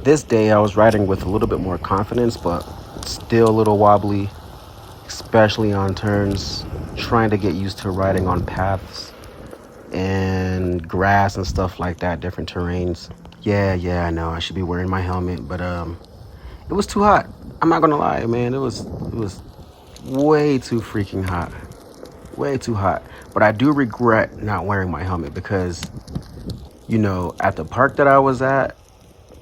This day I was riding with a little bit more confidence, but still a little wobbly, especially on turns, trying to get used to riding on paths and grass and stuff like that, different terrains. Yeah, I know I should be wearing my helmet, but it was too hot. I'm not gonna lie, man. It was way too freaking hot. Way too hot. But I do regret not wearing my helmet because, you know, at the park that I was at,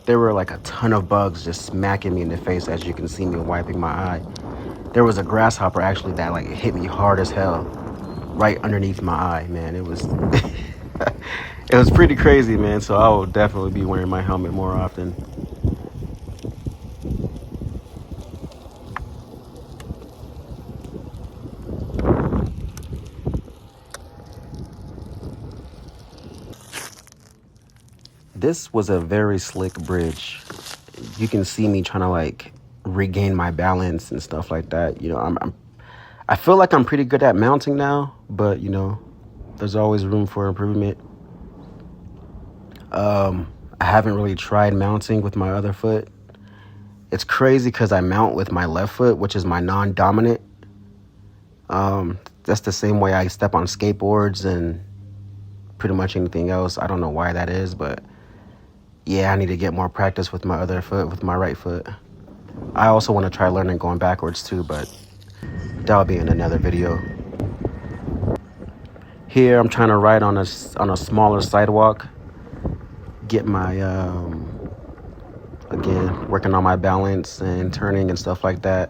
there were like a ton of bugs just smacking me in the face, as you can see me wiping my eye. There was a grasshopper actually that like hit me hard as hell right underneath my eye, man. It was it was pretty crazy, man. So I will definitely be wearing my helmet more often. This was a very slick bridge. You can see me trying to like regain my balance and stuff like that. You know, I feel like I'm pretty good at mounting now, but you know, there's always room for improvement. I haven't really tried mounting with my other foot. It's crazy because I mount with my left foot, which is my non-dominant. That's the same way I step on skateboards and pretty much anything else. I don't know why that is, but yeah, I need to get more practice with my other foot, with my right foot. I also want to try learning going backwards too, but that'll be in another video. Here, I'm trying to ride on a smaller sidewalk. Get my, again, working on my balance and turning and stuff like that.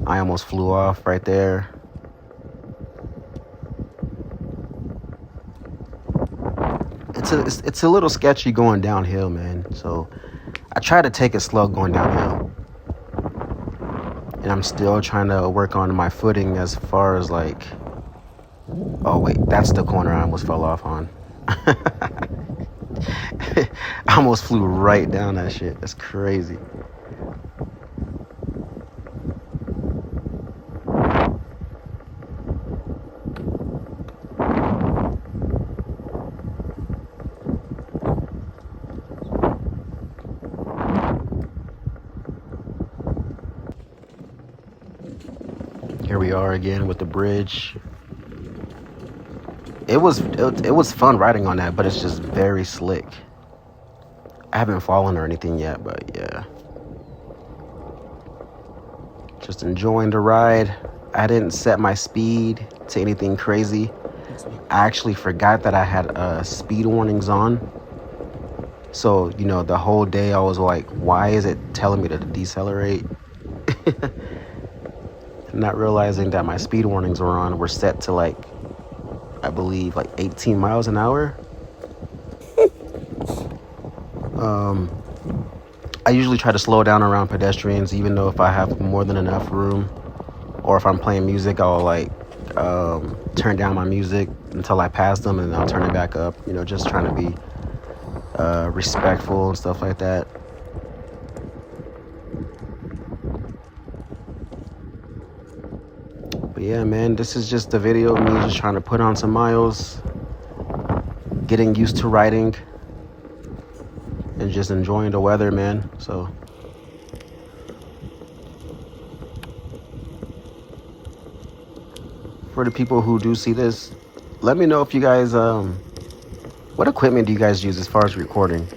I almost flew off right there. It's a little sketchy going downhill, man. So I try to take it slow going downhill. And I'm still trying to work on my footing as far as like, oh wait, that's the corner I almost fell off on. I almost flew right down that shit. That's crazy. Here we are again with the bridge. It was fun riding on that, but it's just very slick. I haven't fallen or anything yet, but yeah. Just enjoying the ride. I didn't set my speed to anything crazy. I actually forgot that I had speed warnings on. So, you know, the whole day I was like, why is it telling me to decelerate? Not realizing that my speed warnings were set to like, I believe like 18 miles an hour. I usually try to slow down around pedestrians, even though if I have more than enough room, or if I'm playing music, I'll like turn down my music until I pass them, and then I'll turn it back up. You know, just trying to be respectful and stuff like that. But yeah, man, this is just a video of me just trying to put on some miles, getting used to riding, and just enjoying the weather, man. So for the people who do see this, let me know if you guys what equipment do you guys use as far as recording,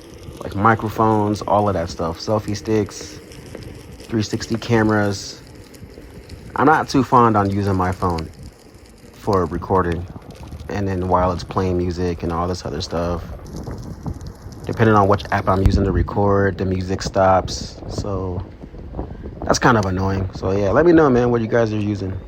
like microphones, all of that stuff, selfie sticks, 360 cameras. I'm not too fond on using my phone for recording, and then while it's playing music and all this other stuff, depending on which app I'm using to record, the music stops. So that's kind of annoying. So yeah, let me know, man, what you guys are using.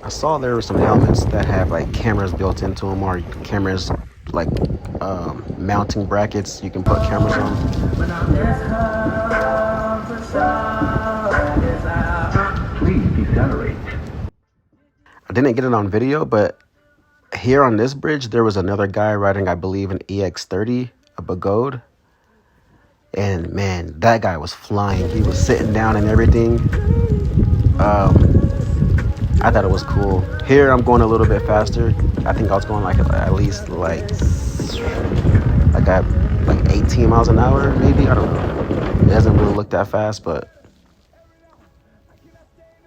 I saw there were some helmets that have like cameras built into them, or cameras like mounting brackets you can put cameras on. Please decelerate. I didn't get it on video, but here on this bridge, there was another guy riding, I believe, an EX30, a Pagode. And man, that guy was flying. He was sitting down and everything. I thought it was cool. Here I'm going a little bit faster. I think I was going like at least at like 18 miles an hour, maybe. I don't know. It doesn't really look that fast, but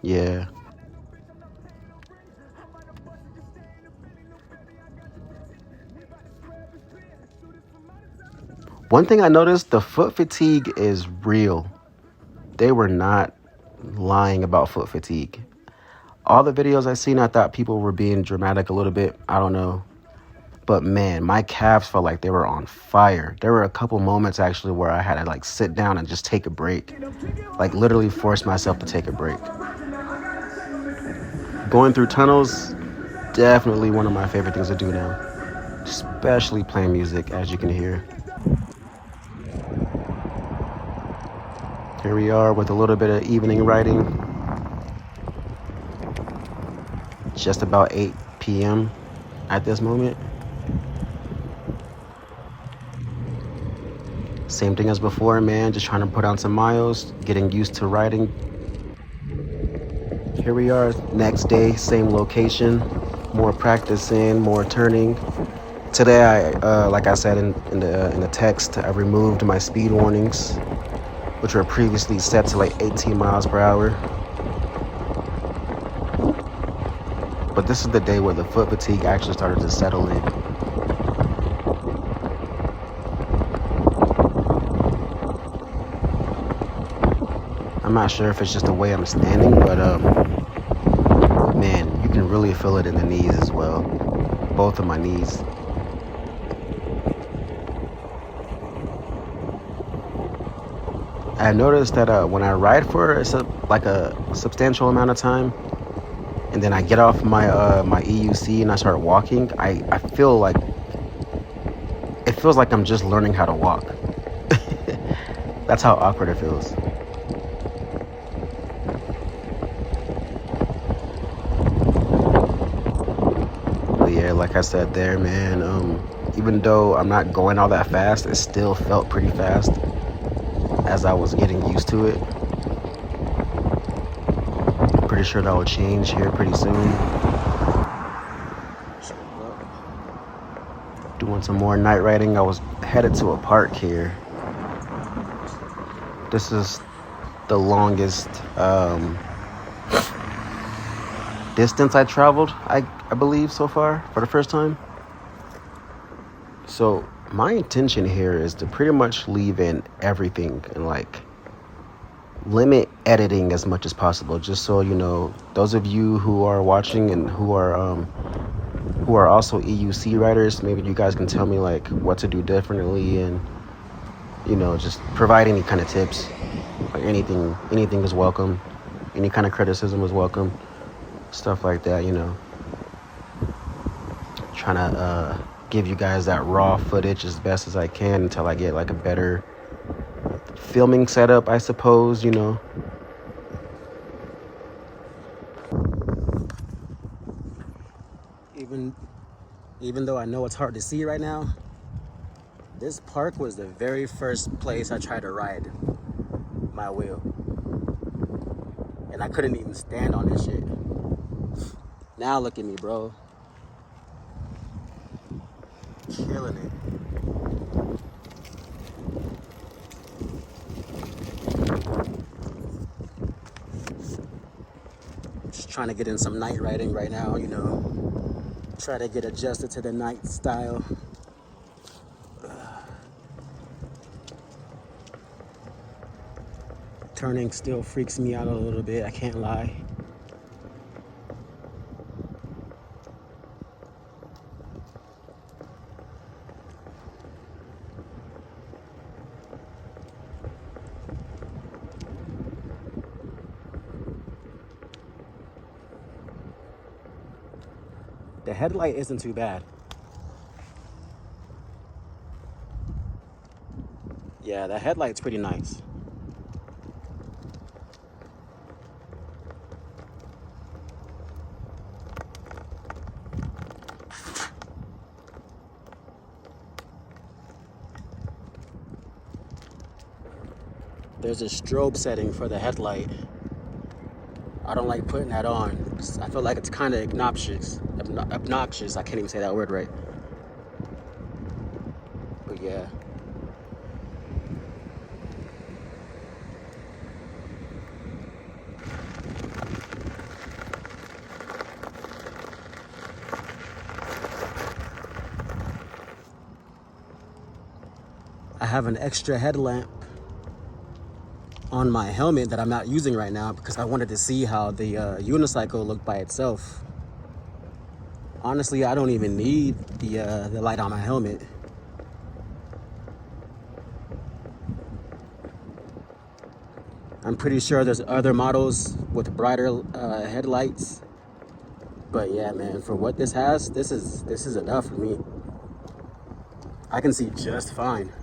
yeah. One thing I noticed, the foot fatigue is real. They were not lying about foot fatigue. All the videos I seen, I thought people were being dramatic a little bit. I don't know. But man, my calves felt like they were on fire. There were a couple moments actually where I had to like sit down and just take a break. Like literally force myself to take a break. Going through tunnels, definitely one of my favorite things to do now. Especially playing music, as you can hear. Here we are with a little bit of evening riding. Just about 8 p.m. at this moment. Same thing as before, man. Just trying to put on some miles, getting used to riding. Here we are, next day, same location. More practicing, more turning. Today, like I said in the text, I removed my speed warnings, which were previously set to like 18 miles per hour. But this is the day where the foot fatigue actually started to settle in. I'm not sure if it's just the way I'm standing, but man, you can really feel it in the knees as well. Both of my knees. I noticed that when I ride for a substantial amount of time, and then I get off my EUC and I start walking, I feel like it feels like I'm just learning how to walk. That's how awkward it feels. But yeah, like I said there, man, even though I'm not going all that fast, it still felt pretty fast as I was getting used to it. I'm pretty sure that will change here pretty soon. Doing some more night riding. I was headed to a park here. This is the longest distance I traveled, I believe, so far for the first time. So my intention here is to pretty much leave in everything and like limit editing as much as possible, just so you know, those of you who are watching and who are also EUC writers, maybe you guys can tell me like what to do differently, and you know, just provide any kind of tips. Like anything is welcome. Any kind of criticism is welcome. Stuff like that, you know. Trying to give you guys that raw footage as best as I can until I get like a better filming setup, I suppose, you know. Even though I know it's hard to see right now, this park was the very first place I tried to ride my wheel. And I couldn't even stand on this shit. Now look at me, bro. Killing it. Just trying to get in some night riding right now, you know. Try to get adjusted to the night style. Turning still freaks me out a little bit, I can't lie. The headlight isn't too bad. Yeah, the headlight's pretty nice. There's a strobe setting for the headlight. I don't like putting that on. I feel like it's kind of obnoxious. Obnoxious. I can't even say that word right. But yeah. I have an extra headlamp on my helmet that I'm not using right now because I wanted to see how the unicycle looked by itself. Honestly, I don't even need the light on my helmet. I'm pretty sure there's other models with brighter headlights. But yeah, man, for what this has, this is enough for me. I can see just fine.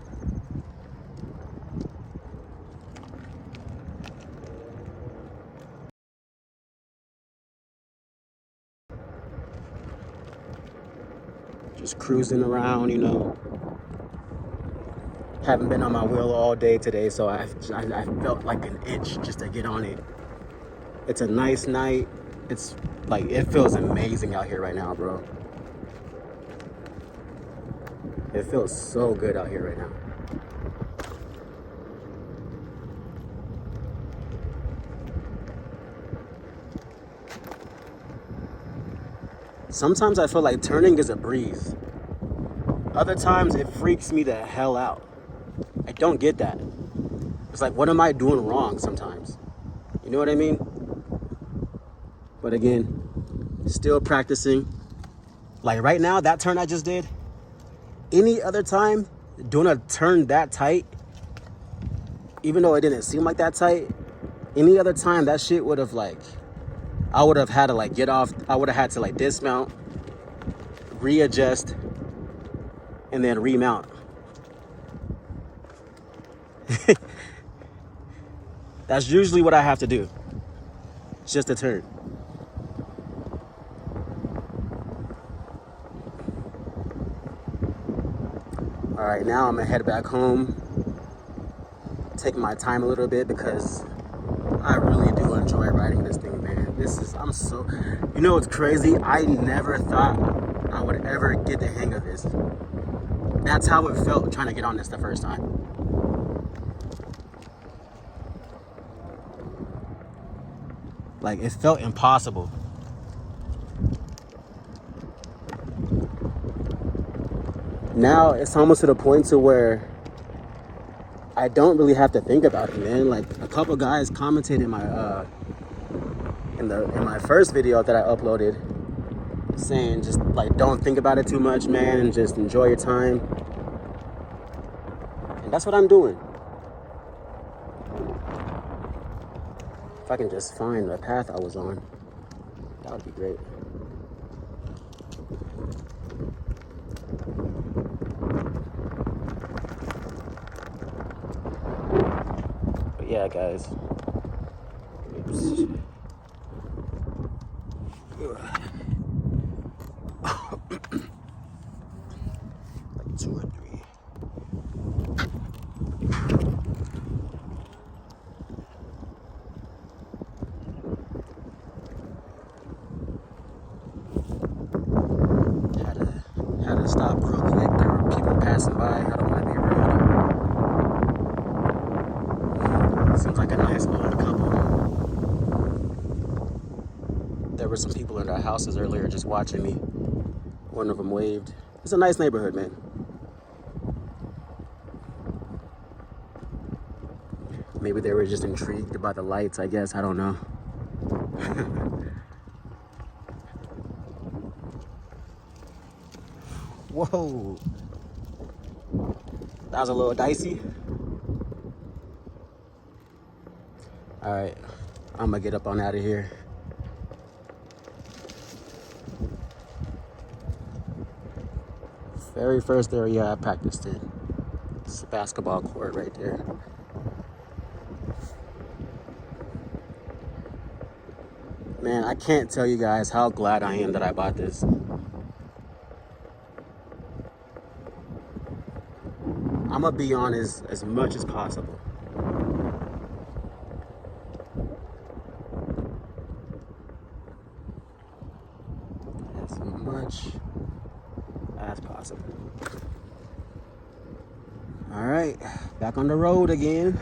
Just cruising around, you know. Haven't been on my wheel all day today, so I felt like an itch just to get on it. It's a nice night. It's like, it feels amazing out here right now, bro. It feels so good out here right now. Sometimes I feel like turning is a breeze. Other times it freaks me the hell out. I don't get that. It's like, what am I doing wrong sometimes? You know what I mean? But again, still practicing. Like right now, that turn I just did, any other time, doing a turn that tight, even though it didn't seem like that tight, any other time that shit would have like, I would have had to like get off. I would have had to like dismount, readjust, and then remount. That's usually what I have to do. It's just a turn. All right, now I'm gonna head back home, take my time a little bit because I really do enjoy riding this thing, man. You know what's crazy? I never thought I would ever get the hang of this. That's how it felt trying to get on this the first time. Like, it felt impossible. Now it's almost to the point to where I don't really have to think about it, man. Like, a couple guys commented in my in my first video that I uploaded, saying just like, don't think about it too much, man, and just enjoy your time. And that's what I'm doing. If I can just find the path I was on, that would be great. But yeah, guys. Oops. Like 2 or 3. Had to stop real quick. There were people passing by. I don't want to be rude. Seems like a nice old couple. There were some people in their houses earlier just watching me. One of them waved. It's a nice neighborhood, man. Maybe they were just intrigued by the lights, I guess. I don't know. Whoa. That was a little dicey. All right, I'm gonna get up on out of here. Very first area I practiced in. It's a basketball court right there. Man, I can't tell you guys how glad I am that I bought this. I'm gonna be on as much as possible. All right, back on the road again.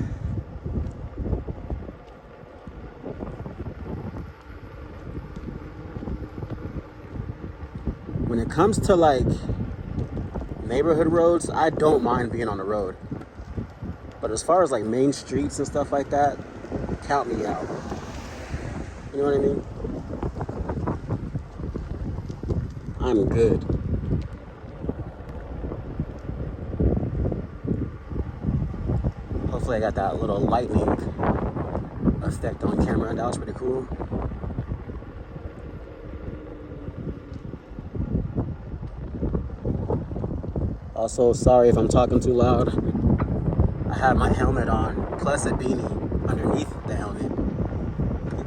When it comes to like neighborhood roads, I don't mind being on the road. But as far as like main streets and stuff like that, count me out. You know what I mean? I'm good. Hopefully I got that little lightning effect on camera. That was pretty cool. Also, sorry if I'm talking too loud. I have my helmet on, plus a beanie underneath the helmet.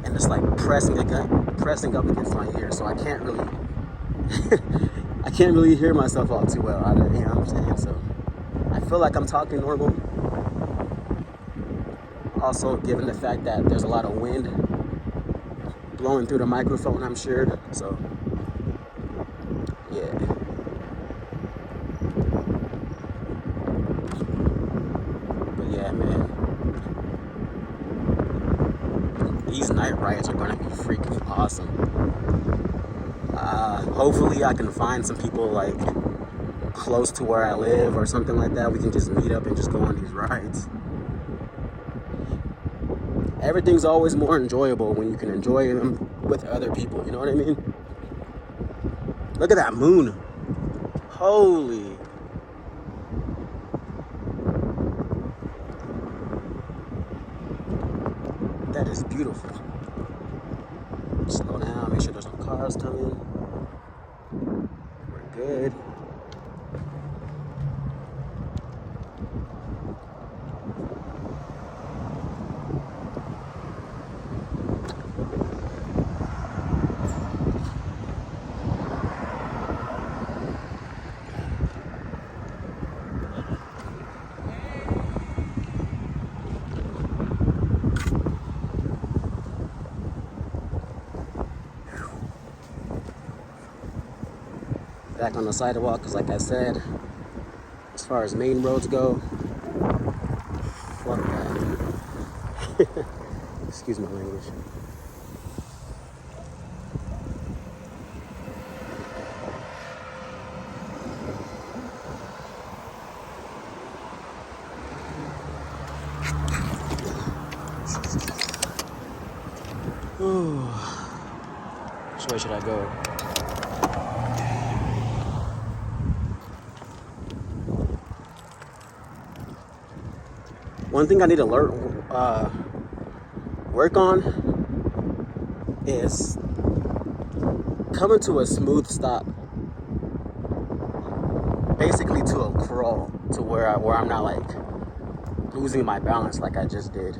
And it's like pressing up against my ear, so I can't really I can't really hear myself all too well. You know what I'm saying? So I feel like I'm talking normal. Also, given the fact that there's a lot of wind blowing through the microphone, I'm sure. So yeah. But yeah, man. These night rides are gonna be freaking awesome. Hopefully I can find some people like close to where I live or something like that. We can just meet up and just go on these rides. Everything's always more enjoyable when you can enjoy them with other people, you know what I mean? Look at that moon. Holy. That is beautiful. Slow down, make sure there's no cars coming. We're good. Back on the sidewalk, because like I said, as far as main roads go, fuck that. Excuse my language. Which way should I go? One thing I need to work on is coming to a smooth stop, basically to a crawl, to where I'm not like losing my balance like I just did.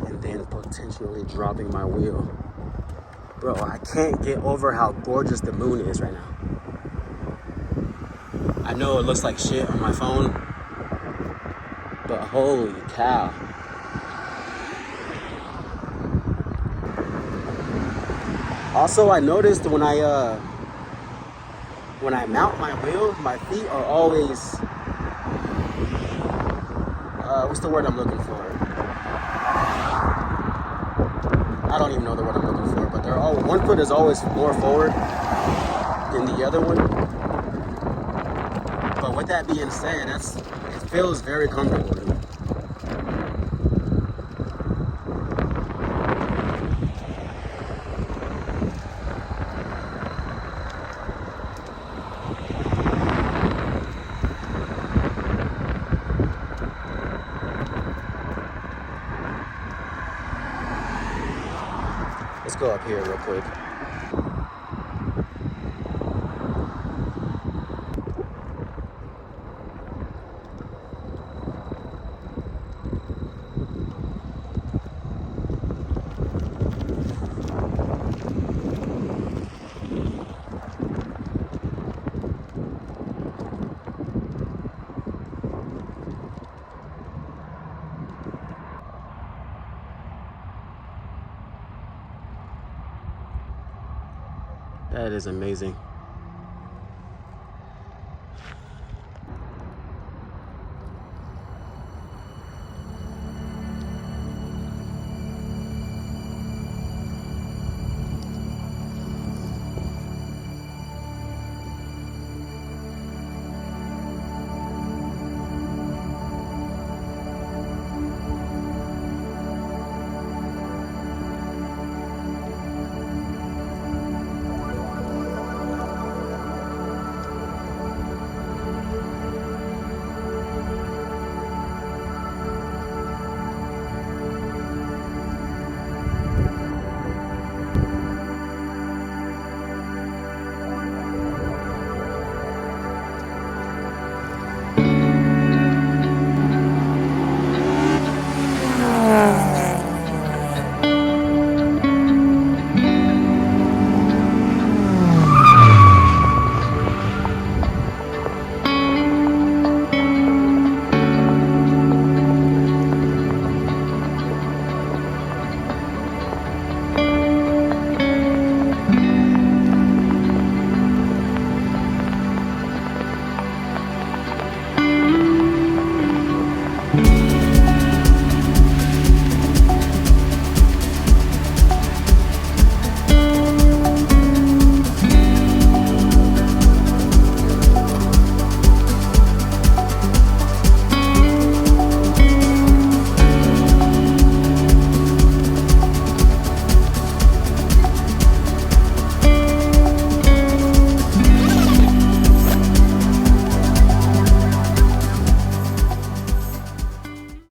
And then potentially dropping my wheel. Bro, I can't get over how gorgeous the moon is right now. I know it looks like shit on my phone, but holy cow. Also, I noticed when I mount my wheel, my feet are always, what's the word I'm looking for? I don't even know the word I'm looking for, but one foot is always more forward than the other one. But with that being said, it feels very comfortable to me. Let's go up here real quick. That is amazing.